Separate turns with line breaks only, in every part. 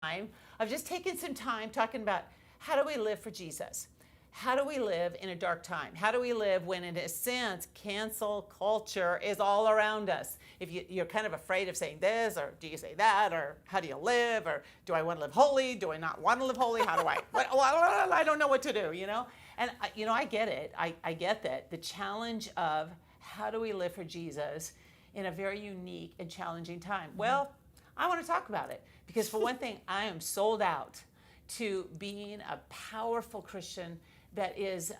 time of just taking some time talking about how do we live for Jesus? How do we live in a dark time? How do we live when, in a sense, cancel culture is all around us? If you're kind of afraid of saying this, or do you say that, or how do you live, or do I want to live holy? Do I not want to live holy? How do I? I don't know what to do, you know? And, I get it. I get that. The challenge of how do we live for Jesus in a very unique and challenging time? Well, I want to talk about it because, for one thing, I am sold out to being a powerful Christian that is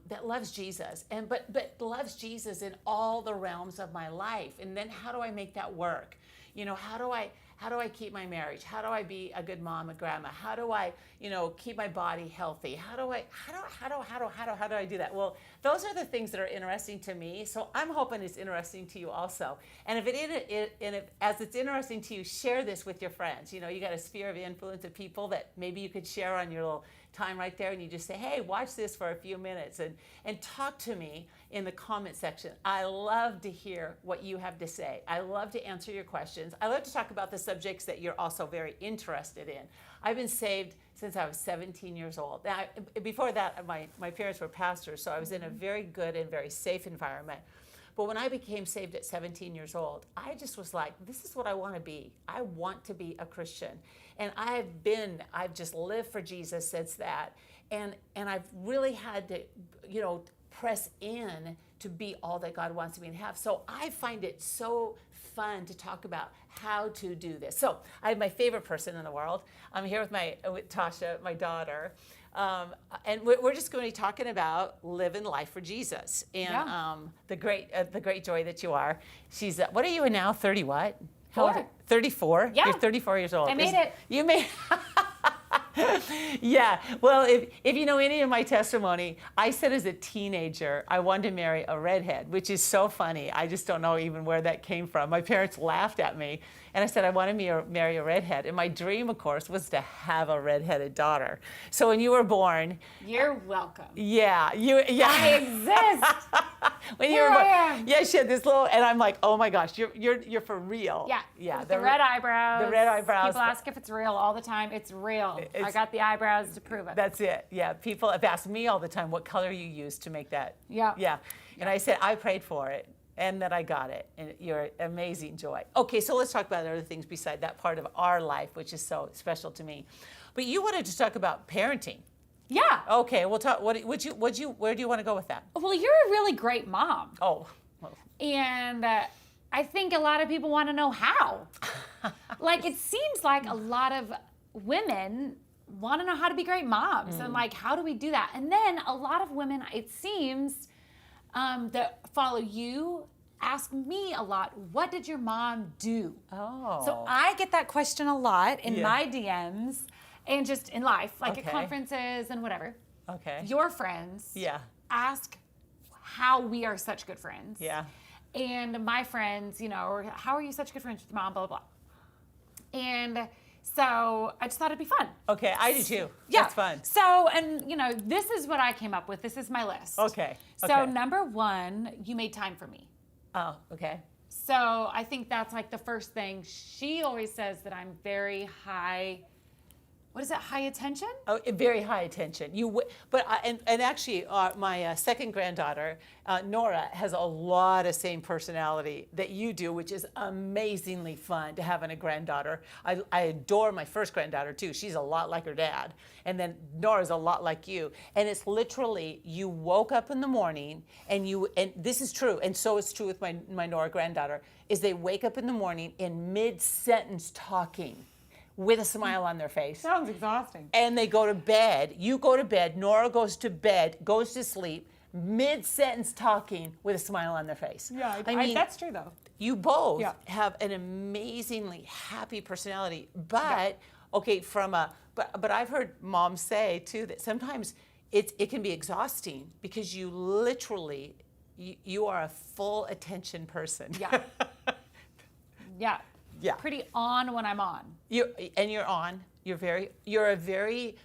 that loves Jesus, and but loves Jesus in all the realms of my life. And then how do I make that work? How do I keep my marriage? How do I be a good mom and grandma? How do I, keep my body healthy? How do I do that? Well, those are the things that are interesting to me. So I'm hoping it's interesting to you also. And as it's interesting to you, share this with your friends. You got a sphere of influence of people that maybe you could share on your little time right there, and you just say, hey, watch this for a few minutes and talk to me in the comment section. I love to hear what you have to say. I love to answer your questions. I love to talk about the subjects that you're also very interested in. I've been saved since I was 17 years old. Now, before that, my parents were pastors, so I was in a very good and very safe environment. But when I became saved at 17 years old, I just was like, this is what I want to be. I want to be a Christian. And I've just lived for Jesus since that. And I've really had to, press in to be all that God wants me to have. So I find it so fun to talk about how to do this. So I have my favorite person in the world. I'm here with Tasha, my daughter. And we're just going to be talking about living life for Jesus and the great joy that you are. She's what are you now? 30 what? How old? 34.
Yeah.
You're 34 years old.
I made it.
You made. Yeah. Well, if you know any of my testimony, I said as a teenager I wanted to marry a redhead, which is so funny. I just don't know even where that came from. My parents laughed at me, and I said I wanted to marry a redhead. And my dream, of course, was to have a redheaded daughter. So when you were born,
you're welcome.
Yeah.
I exist.
Here I am. Yeah, she had this little, and I'm like, oh my gosh, you're for real.
Yeah.
Yeah.
The red eyebrows.
The red eyebrows.
People ask if it's real all the time. It's real. I got the eyebrows to prove it.
That's it. Yeah. People have asked me all the time what color you used to make that.
Yeah.
Yeah. And I said I prayed for it and that I got it. And you're amazing joy. Okay, so let's talk about other things beside that part of our life, which is so special to me. But you wanted to talk about parenting.
Yeah.
Okay, we'll talk. Where do you want to go with that?
Well, you're a really great mom.
Oh. Well.
And I think a lot of people want to know how. Like, it seems like a lot of women want to know how to be great moms. And like, how do we do that? And then a lot of women, it seems, that follow you ask me a lot, what did your mom do?
Oh.
So I get that question a lot in my DMs and just in life, like at conferences and whatever.
Okay.
Your friends ask how we are such good friends.
Yeah.
And my friends, or how are you such good friends with your mom, blah, blah, blah. And so I just thought it'd be fun.
Okay, I do too.
Yeah.
That's fun.
So, and this is what I came up with. This is my list.
Okay.
So number one, you made time for me.
Oh, okay.
So I think that's like the first thing. She always says that I'm very high. What is it? High attention?
Oh, very high attention. And actually, my second granddaughter, Nora, has a lot of same personality that you do, which is amazingly fun to have in a granddaughter. I adore my first granddaughter too. She's a lot like her dad, and then Nora's a lot like you. And it's literally you woke up in the morning and this is true, and so it's true with my Nora granddaughter. Is they wake up in the morning in mid-sentence talking, with a smile on their face.
Sounds exhausting.
And they go to bed. You go to bed. Nora goes to bed, goes to sleep, mid-sentence talking with a smile on their face.
Yeah, I mean, that's true though.
You both have an amazingly happy personality. But, but I've heard moms say too that sometimes it can be exhausting because you literally, you are a full attention person.
Yeah. Yeah.
Yeah.
Pretty on when I'm on.
You're on. You're a very,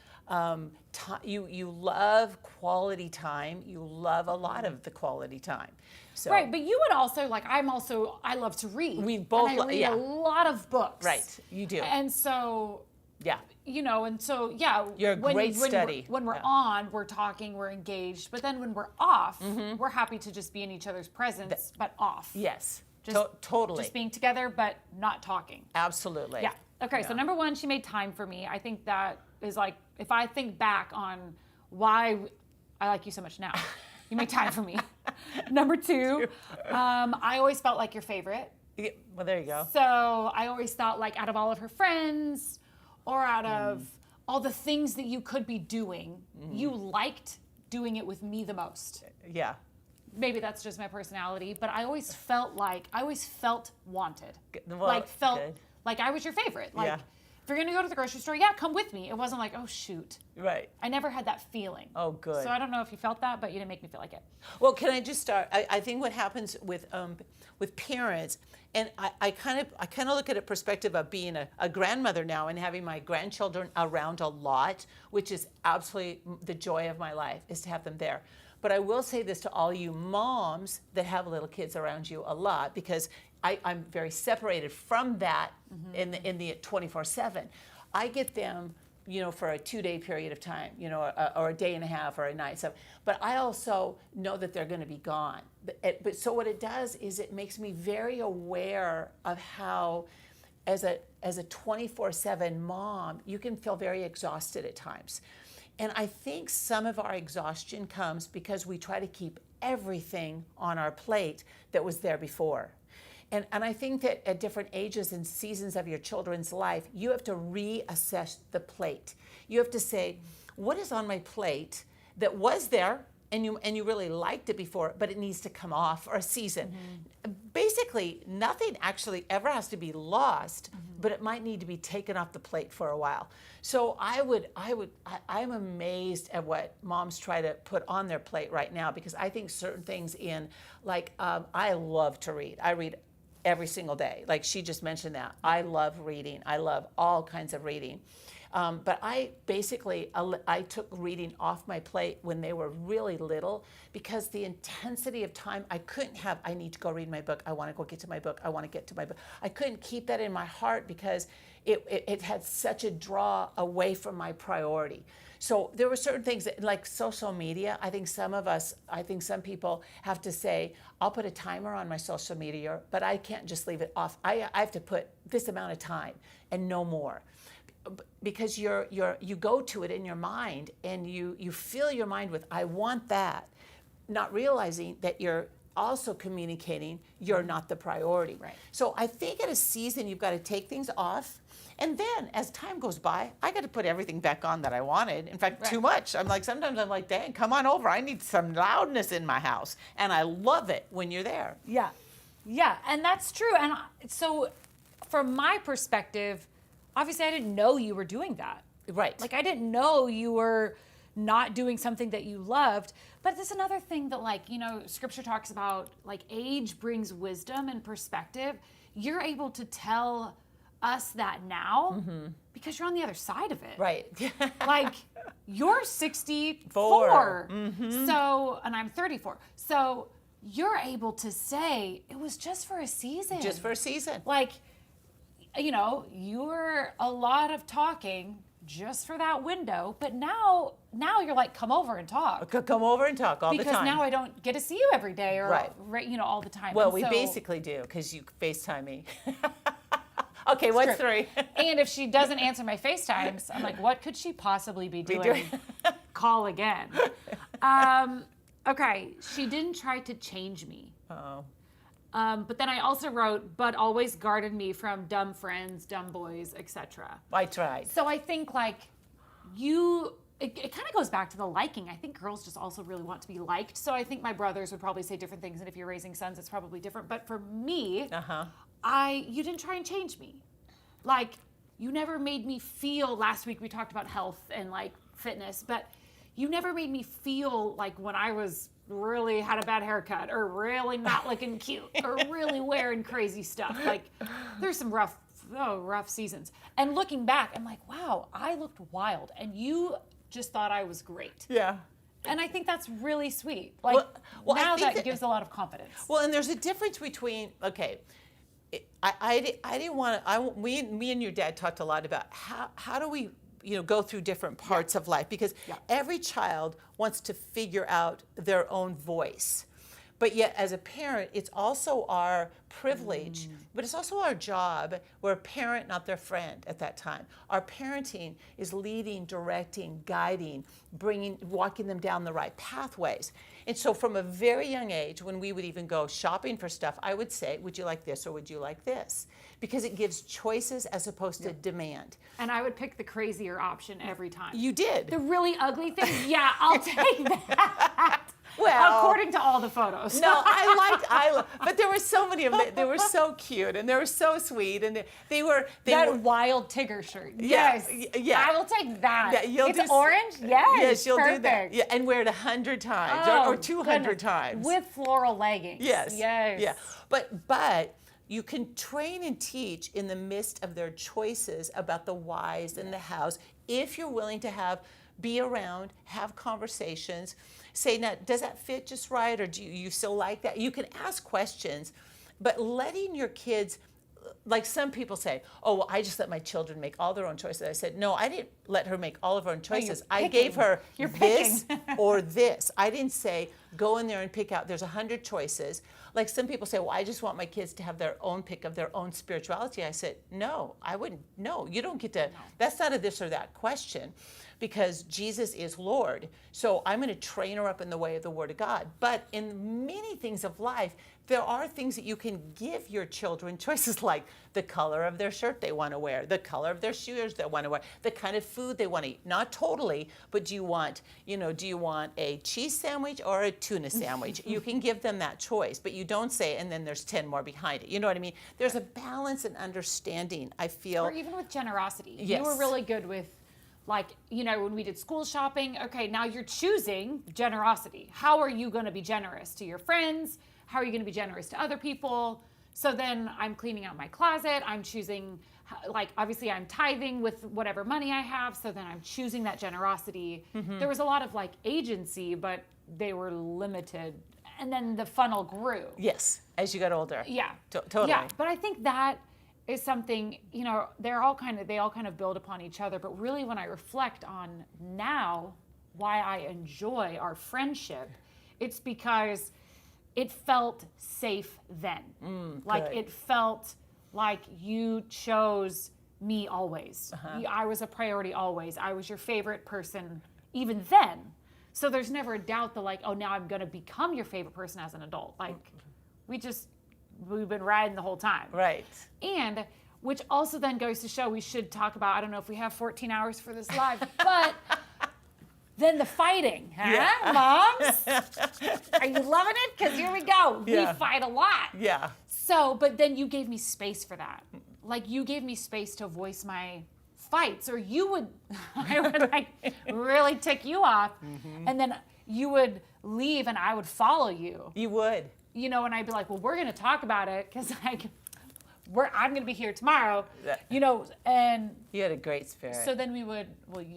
you love quality time. You love a lot of the quality time. So,
right, but you would also, I love to read.
We both
and I read a lot of books.
Right, you do.
And so
Yeah.
You know, and so, yeah.
You're a great study.
When we're
Yeah.
on, we're talking, we're engaged. But then when we're off, we're happy to just be in each other's presence, but off.
Yes.
Just,
totally.
Just being together, but not talking.
Absolutely.
Yeah. Okay, so
Yeah.
number one, she made time for me. I think that is like, if I think back on why I like you so much now, you make time for me. Number two, I always felt like your favorite.
Yeah, well, there you go.
So I always thought, like, out of all of her friends or out of all the things that you could be doing, you liked doing it with me the most.
Yeah.
Maybe that's just my personality, but I always felt wanted.
Well,
Felt
good.
like I was your favorite. Like,
Yeah.
if you're gonna go to the grocery store, yeah, come with me. It wasn't like, oh shoot.
Right.
I never had that feeling.
Oh, good.
So I don't know if you felt that, but you didn't make me feel like it.
Well, can I just start? I think what happens with parents, and I kind of look at a perspective of being a grandmother now and having my grandchildren around a lot, which is absolutely the joy of my life, is to have them there. But I will say this to all you moms that have little kids around you a lot, because I'm very separated from that in the 24/7. I get them, you know, for a 2-day period of time, you know, or a day and a half or a night. So, but I also know that they're going to be gone. But so what it does is it makes me very aware of how, as a 24/7 mom, you can feel very exhausted at times. And I think some of our exhaustion comes because we try to keep everything on our plate that was there before. And I think that at different ages and seasons of your children's life, you have to reassess the plate. You have to say, what is on my plate that was there and you really liked it before, but it needs to come off for a season. Basically, nothing actually ever has to be lost, but it might need to be taken off the plate for a while. So I'm amazed at what moms try to put on their plate right now, because I think certain things I love to read. I read every single day. Like she just mentioned that. I love reading. I love all kinds of reading. But I took reading off my plate when they were really little, because the intensity of time, I need to go read my book. I want to go get to my book. I want to get to my book. I couldn't keep that in my heart because it had such a draw away from my priority. So there were certain things that, like social media, I think some people have to say, I'll put a timer on my social media, but I can't just leave it off. I have to put this amount of time and no more. Because you go to it in your mind and you fill your mind with, I want that, not realizing that you're also communicating you're not the priority.
Right.
So I think at a season you've got to take things off, and then as time goes by, I got to put everything back on that I wanted. In fact, too much. Sometimes I'm like, dang, come on over. I need some loudness in my house, and I love it when you're there.
Yeah, and that's true. And so, from my perspective, obviously, I didn't know you were doing that.
Right.
Like, I didn't know you were not doing something that you loved. But there's another thing that, like, you know, scripture talks about, like, age brings wisdom and perspective. You're able to tell us that now because you're on the other side of it.
Right.
Like, you're 64. So, and I'm 34. So, you're able to say, it was just for a season.
Just for a season.
Like, you know, you were a lot of talking just for that window, but now you're like, come over and talk.
Come over and talk all the time.
Because now I don't get to see you every day or you know, all the time.
Well,
And
we
so,
basically do, because you FaceTime me. Okay, what's
true.
3?
And if she doesn't answer my FaceTimes, I'm like, what could she possibly be doing? Call again. Okay, she didn't try to change me.
Uh-oh.
But then I also wrote, but always guarded me from dumb friends, dumb boys, etc.
I tried.
So I think like it kind of goes back to the liking. I think girls just also really want to be liked. So I think my brothers would probably say different things, and if you're raising sons, it's probably different. But for me, you didn't try and change me. Like, you never made me feel, last week we talked about health and like fitness, but you never made me feel like when I was really had a bad haircut or really not looking cute or really wearing crazy stuff. Like, there's some rough seasons. And looking back, I'm like, wow, I looked wild. And you just thought I was great.
Yeah.
And I think that's really sweet. Like,
well,
now
I think
that gives a lot of confidence.
Well, and there's a difference between, okay, I didn't want to. Me and your dad talked a lot about how do we go through different parts of life, because every child wants to figure out their own voice. But yet, as a parent, it's also our privilege, but it's also our job. We're a parent, not their friend at that time. Our parenting is leading, directing, guiding, walking them down the right pathways. And so from a very young age, when we would even go shopping for stuff, I would say, would you like this or would you like this? Because it gives choices as opposed to demand.
And I would pick the crazier option every time.
You did.
The really ugly thing? Yeah, I'll take that.
Well,
according to all the photos.
No, but there were so many of them. They were so cute and they were so sweet, and they were
wild Tigger shirt.
Yeah,
Yes,
yeah.
I will take that.
Yeah,
it's orange. Yes,
yes, you'll
perfect.
do that. Yeah, and wear it 100 times or 200 times
with floral leggings.
Yes,
yes,
yeah. But you can train and teach in the midst of their choices about the whys and the hows, if you're willing to be around, have conversations. Say, now, does that fit just right, or do you still like that? You can ask questions, but letting your kids, like some people say, oh, well, I just let my children make all their own choices. I said, no, I didn't let her make all of her own choices. I gave her this or this. I didn't say, go in there and pick out, there's 100 choices. Like some people say, well, I just want my kids to have their own pick of their own spirituality. I said, no, I wouldn't. No, you don't get to, that's not a this or that question, because Jesus is Lord. So I'm going to train her up in the way of the Word of God. But in many things of life, there are things that you can give your children choices, like the color of their shirt they want to wear, the color of their shoes they want to wear, the kind of food they want to eat. Not totally, but do you want a cheese sandwich or a tuna sandwich? You can give them that choice, but you don't say, and then there's 10 more behind it. You know what I mean? There's a balance and understanding, I feel.
Or even with generosity.
Yes.
You were really good with, like, when we did school shopping, okay, now you're choosing generosity. How are you going to be generous to your friends? How are you going to be generous to other people? So then I'm cleaning out my closet. I'm choosing, like, obviously I'm tithing with whatever money I have. So then I'm choosing that generosity. Mm-hmm. There was a lot of like agency, but they were limited. And then the funnel grew.
Yes, as you got older.
Yeah.
Totally.
Yeah, but I think that is something, they all kind of build upon each other. But really, when I reflect on now why I enjoy our friendship, it's because it felt safe then. Like
good.
It felt like you chose me always. I was a priority always. I was your favorite person even then. So there's never a doubt that, like, oh, now I'm going to become your favorite person as an adult. Like, we've been riding the whole time.
Right.
And which also then goes to show, we should talk about, I don't know if we have 14 hours for this live, but then the fighting, moms? Are you loving it? Because here we go.
Yeah.
We fight a lot.
Yeah.
So, but then you gave me space for that. Like, you gave me space to voice my fights, or I would like really tick you off, and then you would leave and I would follow you.
You would.
And I'd be like, well, we're going to talk about it because I'm going to be here tomorrow, and
you had a great spirit.
So then you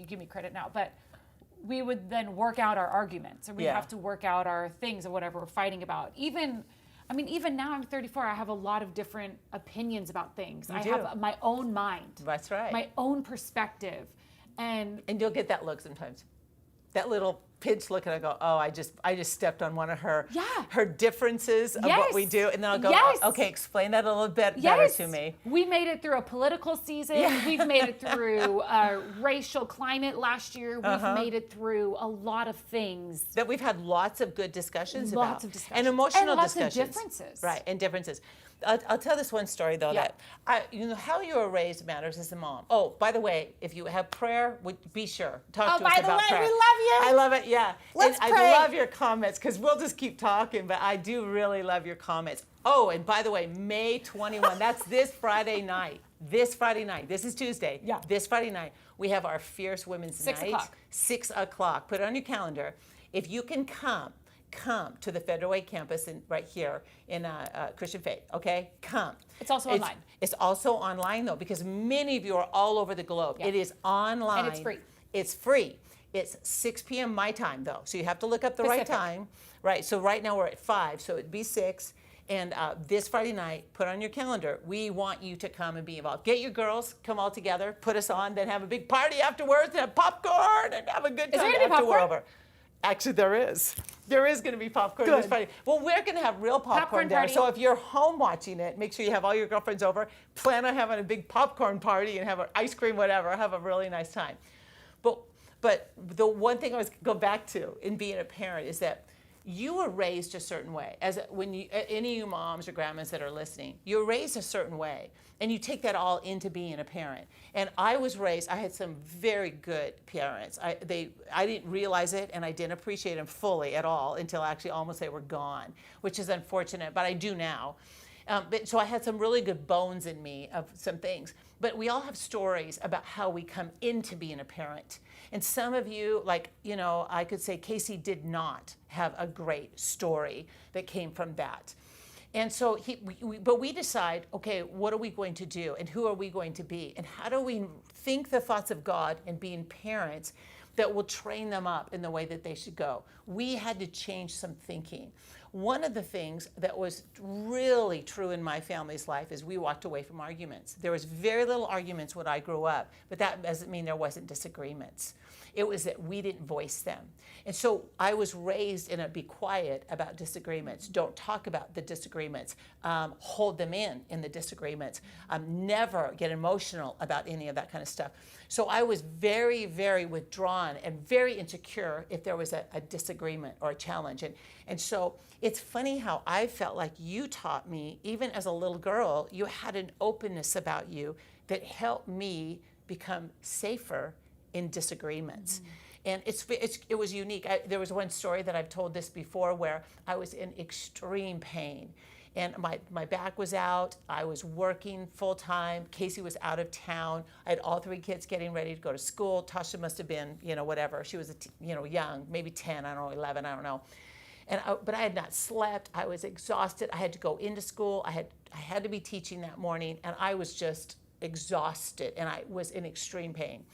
give me credit now, but we would then work out our arguments, and we'd have to work out our things or whatever we're fighting about. Even now I'm 34, I have a lot of different opinions about things. I have my own mind.
That's right.
My own perspective. And
you'll get that look sometimes. That little pinch look, and I go, oh, I just stepped on one of her differences of what we do, and then I'll go, oh, okay, explain that a little bit better to me.
We made it through a political season. Yeah. We've made it through a racial climate last year. We've made it through a lot of things
that we've had lots of good discussions about.
Lots of discussions.
And emotional
and lots
discussions.
Of differences.
Right, and differences. I'll tell this one story, though, that how you were raised matters as a mom. Oh, by the way, if you have prayer, be sure. Talk to us about prayer.
We love you.
I love it, yeah.
Let's
pray. I love your comments, because we'll just keep talking, but I do really love your comments. Oh, and by the way, May 21, that's this Friday night. This Friday night. This is Tuesday.
Yeah.
This Friday night, we have our Fierce Women's Night.
6 o'clock.
6 o'clock. Put it on your calendar. If you can come to the Federal Way campus right here in Christian Faith, okay? Come.
It's also online.
It's also online, though, because many of you are all over the globe. Yeah. It is online.
And it's free.
It's free. It's 6 p.m. my time, though, so you have to look up the right time. Right, so right now we're at 5, so it'd be 6. And this Friday night, put on your calendar, we want you to come and be involved. Get your girls, come all together, put us on, then have a big party afterwards, and have popcorn, and have a good time after we're over. Actually, there is. There is going to be popcorn this Friday. Well, we're going to have real popcorn there.
Party.
So if you're home watching it, make sure you have all your girlfriends over. Plan on having a big popcorn party and have an ice cream, whatever. Have a really nice time. But the one thing I was go back to in being a parent is that you were raised a certain way. Any of you moms or grandmas that are listening, you're raised a certain way, and you take that all into being a parent. And I was raised. I had some very good parents. I didn't realize it, and I didn't appreciate them fully at all until actually almost they were gone, which is unfortunate. But I do now. So I had some really good bones in me of some things. But we all have stories about how we come into being a parent. And some of you, I could say Casey did not have a great story that came from that. And so but we decide, okay, what are we going to do? And who are we going to be? And how do we think the thoughts of God and being parents that will train them up in the way that they should go? We had to change some thinking. One of the things that was really true in my family's life is we walked away from arguments. There was very little arguments when I grew up, but that doesn't mean there wasn't disagreements. It was that we didn't voice them. And so I was raised in a be quiet about disagreements. Don't talk about the disagreements. Hold them in the disagreements. Never get emotional about any of that kind of stuff. So I was very, very withdrawn and very insecure if there was a disagreement or a challenge. And so it's funny how I felt like you taught me, even as a little girl, you had an openness about you that helped me become safer in disagreements. And it was unique. There was one story that I've told this before where I was in extreme pain. And my back was out. I was working full time. Casey was out of town. I had all 3 kids getting ready to go to school. Tasha must have been, whatever. She was, young, maybe 10, I don't know, 11, I don't know. But I had not slept. I was exhausted. I had to go into school. I had to be teaching that morning, and I was just exhausted, and I was in extreme pain.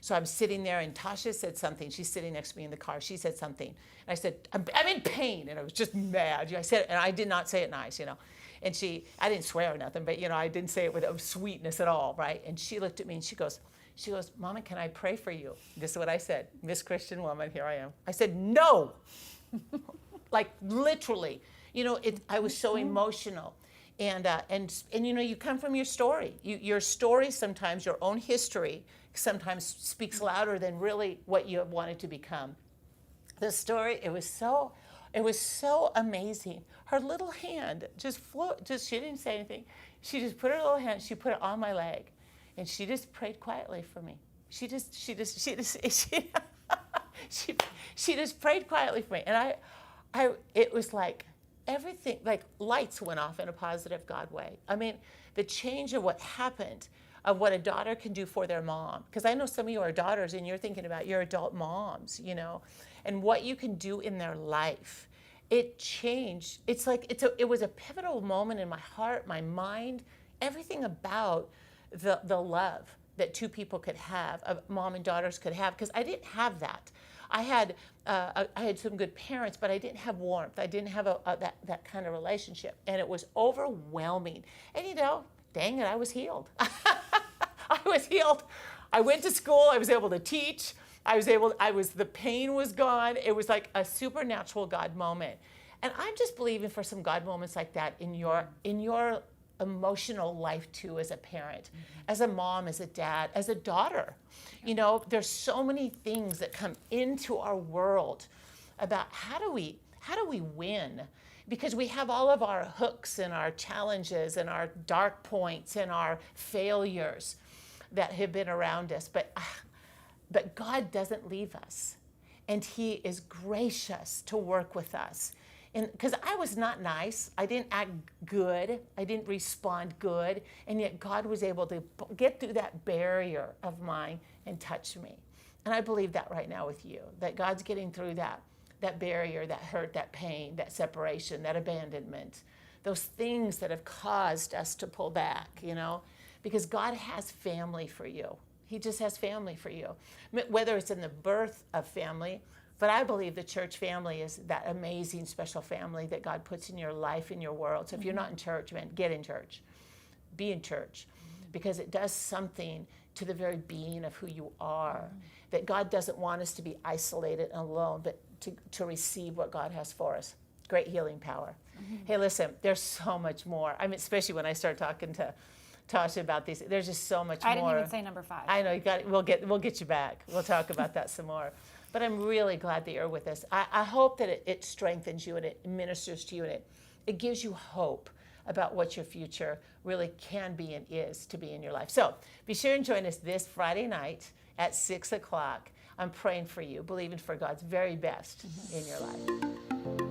So I'm sitting there, and Tasha said something. She's sitting next to me in the car. She said something. And I said, I'm in pain. And I was just mad. I said it, and I did not say it nice, And I didn't swear or nothing, but, I didn't say it with sweetness at all, right? And she looked at me, and she goes, Mama, can I pray for you? This is what I said. Miss Christian woman, here I am. I said, no. Like, literally. I was so emotional. And you come from your story. Your story sometimes, your own history, sometimes speaks louder than really what you have wanted to become. The story, it was so amazing. Her little hand just she didn't say anything. She just put her little hand, she put it on my leg, and she just prayed quietly for me. She just prayed quietly for me. And it was like everything, like lights went off in a positive God way. I mean, the change of what happened, of what a daughter can do for their mom. Because I know some of you are daughters and you're thinking about your adult moms, and what you can do in their life. It changed. It's like it was a pivotal moment in my heart, my mind, everything about the love that 2 people could have, mom and daughters could have, because I didn't have that. I had some good parents, but I didn't have warmth. I didn't have that kind of relationship, and it was overwhelming. And dang it, I was healed. I was healed. I went to school. I was able to teach. The pain was gone. It was like a supernatural God moment. And I'm just believing for some God moments like that in your emotional life too, as a parent, as a mom, as a dad, as a daughter. There's so many things that come into our world about how do we win? Because we have all of our hooks and our challenges and our dark points and our failures that have been around us. But God doesn't leave us. And He is gracious to work with us. And because I was not nice, I didn't act good, I didn't respond good, and yet God was able to get through that barrier of mine and touch me. And I believe that right now with you, that God's getting through that barrier, that hurt, that pain, that separation, that abandonment, those things that have caused us to pull back, because God has family for you. He just has family for you. Whether it's in the birth of family, But I believe the church family is that amazing, special family that God puts in your life, in your world. So if you're not in church, man, get in church. Be in church. Because it does something to the very being of who you are. That God doesn't want us to be isolated and alone, but to receive what God has for us. Great healing power. Hey, listen, there's so much more. I mean, especially when I start talking to Tasha about these. There's just so much more.
I didn't even say number 5.
I know, you got it. We'll get you back. We'll talk about that some more. But I'm really glad that you're with us. I hope that it strengthens you and it ministers to you and it gives you hope about what your future really can be and is to be in your life. So be sure and join us this Friday night at 6 o'clock. I'm praying for you, believing for God's very best in your life.